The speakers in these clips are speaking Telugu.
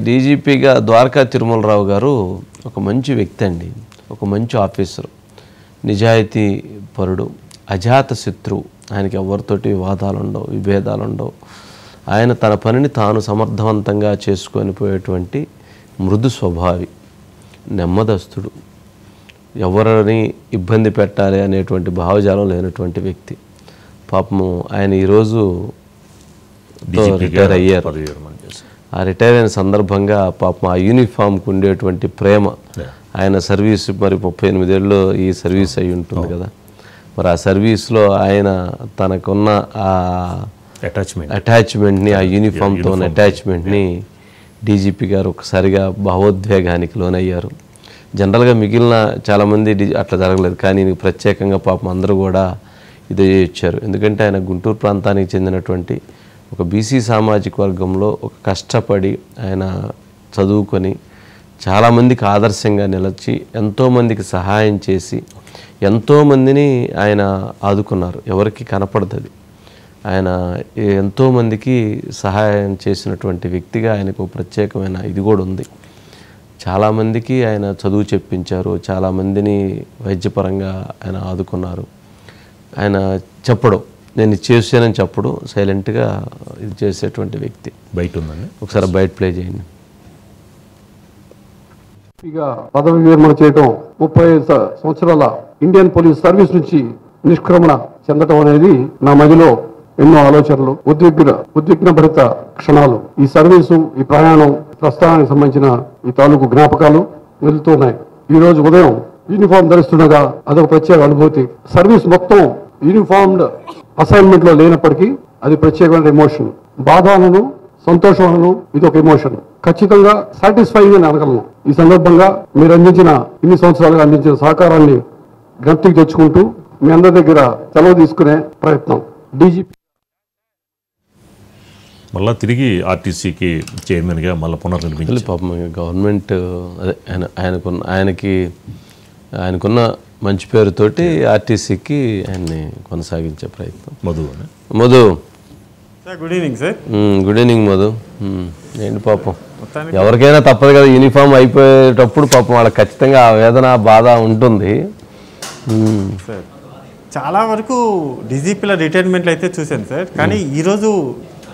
డీజీపీగా ద్వారకా తిరుమలరావు గారు ఒక మంచి వ్యక్తి అండి, ఒక మంచి ఆఫీసర్, నిజాయితీ పరుడు, అజాత శత్రువు. ఆయనకి ఎవరితోటి వివాదాలు ఉండవు, విభేదాలు ఉండవు. ఆయన తన పనిని తాను సమర్థవంతంగా చేసుకొని పోయేటువంటి మృదు స్వభావి, నెమ్మదస్తుడు, ఎవరిని ఇబ్బంది పెట్టాలి అనేటువంటి భావజాలం లేనటువంటి వ్యక్తి. పాపము ఆయన ఈరోజు రిటైర్ అయ్యారు. ఆ రిటైర్ అయిన సందర్భంగా పాపం ఆ యూనిఫామ్కి ఉండేటువంటి ప్రేమ, ఆయన సర్వీస్ మరి 38 ఏళ్ళు ఈ సర్వీస్ అయి ఉంటుంది కదా, మరి ఆ సర్వీస్లో ఆయన తనకున్న ఆ అటాచ్మెంట్ని, ఆ యూనిఫామ్తో ఉన్న అటాచ్మెంట్ని డీజీపీ గారు ఒకసారిగా భావోద్వేగానికి లోనయ్యారు. జనరల్గా మిగిలిన చాలామంది అట్లా జరగలేదు, కానీ ప్రత్యేకంగా పాపం అందరూ కూడా ఇదే ఇచ్చారు. ఎందుకంటే ఆయన గుంటూరు ప్రాంతానికి చెందినటువంటి ఒక బీసీ సామాజిక వర్గంలో ఒక కష్టపడి ఆయన చదువుకొని చాలామందికి ఆదర్శంగా నిలిచి ఎంతోమందికి సహాయం చేసి ఎంతోమందిని ఆయన ఆదుకున్నారు. ఎవరికి కనపడుతుంది, ఆయన ఎంతోమందికి సహాయం చేసినటువంటి వ్యక్తిగా ఆయనకు ప్రత్యేకమైన ఇది కూడా ఉంది. చాలామందికి ఆయన చదువు చెప్పించారు, చాలామందిని వైద్యపరంగా ఆయన ఆదుకున్నారు. ఆయన చెప్పడం, నేను ఇది చేశానని చెప్పడం, సైలెంట్గా ఇది చేసేటువంటి వ్యక్తి. బయట ఉందండి, ఒకసారి బయట ప్లే చేయండి. ఇక పదవి విరమణ చేయడం, 35 సంవత్సరాల ఇండియన్ పోలీస్ సర్వీస్ నుంచి నిష్క్రమణ చెందడం అనేది నా మదిలో ఎన్నో ఆలోచనలు, ఉద్విగ్నభరిత క్షణాలు. ఈ సర్వీసు, ఈ ప్రయాణం, ప్రస్థానానికి సంబంధించిన ఈ తాలూకు జ్ఞాపకాలు వెళ్తున్నాయి. ఈ రోజు ఉదయం యూనిఫామ్ ధరిస్తుండగా అదొక ప్రత్యేక అనుభూతి. సర్వీస్ మొత్తం యూనిఫామ్డ్ అసైన్మెంట్ లో లేనప్పటికీ అది ప్రత్యేకమైన ఎమోషన్. బాధలను, సంతోషాలను ఇది ఒక ఎమోషన్. ఖచ్చితంగా సాటిస్ఫైయింగ్ అని అనగలను. ఈ సందర్భంగా మీరు అందించిన, ఇన్ని సంవత్సరాలుగా అందించిన సహకారాన్ని జ్ఞప్తికి తెచ్చుకుంటూ మీ అందరి దగ్గర సెలవు తీసుకునే ప్రయత్నం. డీజీపీ మళ్ళీ తిరిగి ఆర్టీసీకి చైర్మన్గా మళ్ళీ పునర్నిర్మించాలి. పాపం గవర్నమెంట్ అదే ఆయనకున్న మంచి పేరుతోటి ఆర్టీసీకి ఆయన్ని కొనసాగించే ప్రయత్నం. Madhu good evening sir. Good evening Madhu. ఏంటి పాపం, ఎవరికైనా తప్పదు కదా, యూనిఫామ్ అయిపోయేటప్పుడు పాపం వాళ్ళకి ఖచ్చితంగా ఆ వేదన, బాధ ఉంటుంది. సార్ చాలా వరకు డీజీపీల రిటైర్మెంట్లు అయితే చూశాను సార్, కానీ ఈరోజు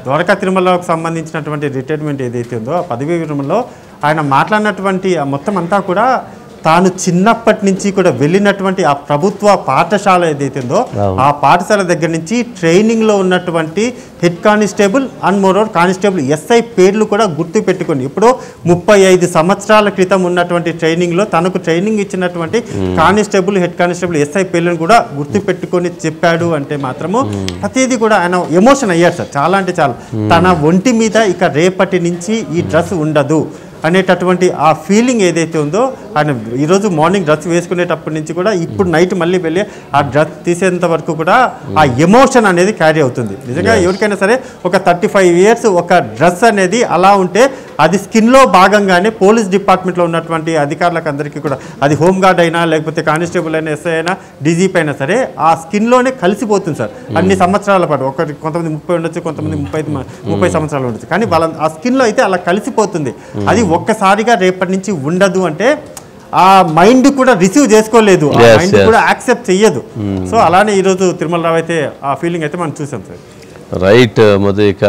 ద్వారకా తిరుమలకు సంబంధించినటువంటి రిటైర్మెంట్ ఏదైతే ఉందో ఆ పదవీ విరమణలో ఆయన మాట్లాడినటువంటి మొత్తం అంతా కూడా తాను చిన్నప్పటి నుంచి కూడా వెళ్ళినటువంటి ఆ ప్రభుత్వ పాఠశాల ఏదైతే ఉందో ఆ పాఠశాల దగ్గర నుంచి ట్రైనింగ్లో ఉన్నటువంటి head constable and moreover constable SI పేర్లు కూడా గుర్తు పెట్టుకొని ఇప్పుడు 35 సంవత్సరాల క్రితం ఉన్నటువంటి ట్రైనింగ్లో తనకు ట్రైనింగ్ ఇచ్చినటువంటి కానిస్టేబుల్, హెడ్ కానిస్టేబుల్, ఎస్ఐ పేర్లను కూడా గుర్తు పెట్టుకొని చెప్పాడు అంటే మాత్రము ప్రతిదీ కూడా ఆయన ఎమోషన్ అయ్యాడు సార్. చాలా అంటే చాలా, తన ఒంటి మీద ఇక రేపటి నుంచి ఈ డ్రెస్ ఉండదు అనేటటువంటి ఆ ఫీలింగ్ ఏదైతే ఉందో ఆయన ఈరోజు మార్నింగ్ డ్రెస్ వేసుకునేటప్పటి నుంచి కూడా ఇప్పుడు నైట్ మళ్ళీ వెళ్ళి ఆ డ్రెస్ తీసేంత వరకు కూడా ఆ ఎమోషన్ అనేది క్యారీ అవుతుంది. నిజంగా ఎవరికైనా సరే ఒక 35 ఇయర్స్ ఒక డ్రెస్ అనేది అలా ఉంటే అది స్కిన్లో భాగంగానే పోలీస్ డిపార్ట్మెంట్లో ఉన్నటువంటి అధికారులకు అందరికీ కూడా, అది హోంగార్డ్ అయినా లేకపోతే కానిస్టేబుల్ అయినా, ఎస్ఐ అయినా, డీజీపీ అయినా సరే ఆ స్కిన్లోనే కలిసిపోతుంది సార్ అన్ని సంవత్సరాల పాటు. కొంతమంది 30 ఉండొచ్చు, కొంతమంది 30 సంవత్సరాలు ఉండొచ్చు, కానీ వాళ్ళ ఆ స్కిన్లో అయితే అలా కలిసిపోతుంది. అది ఒక్కసారిగా రేపటి నుంచి ఉండదు అంటే ఆ మైండ్ కూడా రిసీవ్ చేసుకోలేదు, ఆ మైండ్ కూడా యాక్సెప్ట్ చెయ్యదు. సో అలానే ఈరోజు తిరుమలరావు అయితే ఆ ఫీలింగ్ అయితే మనం చూసాం సార్. రైట్ మధు. ఇక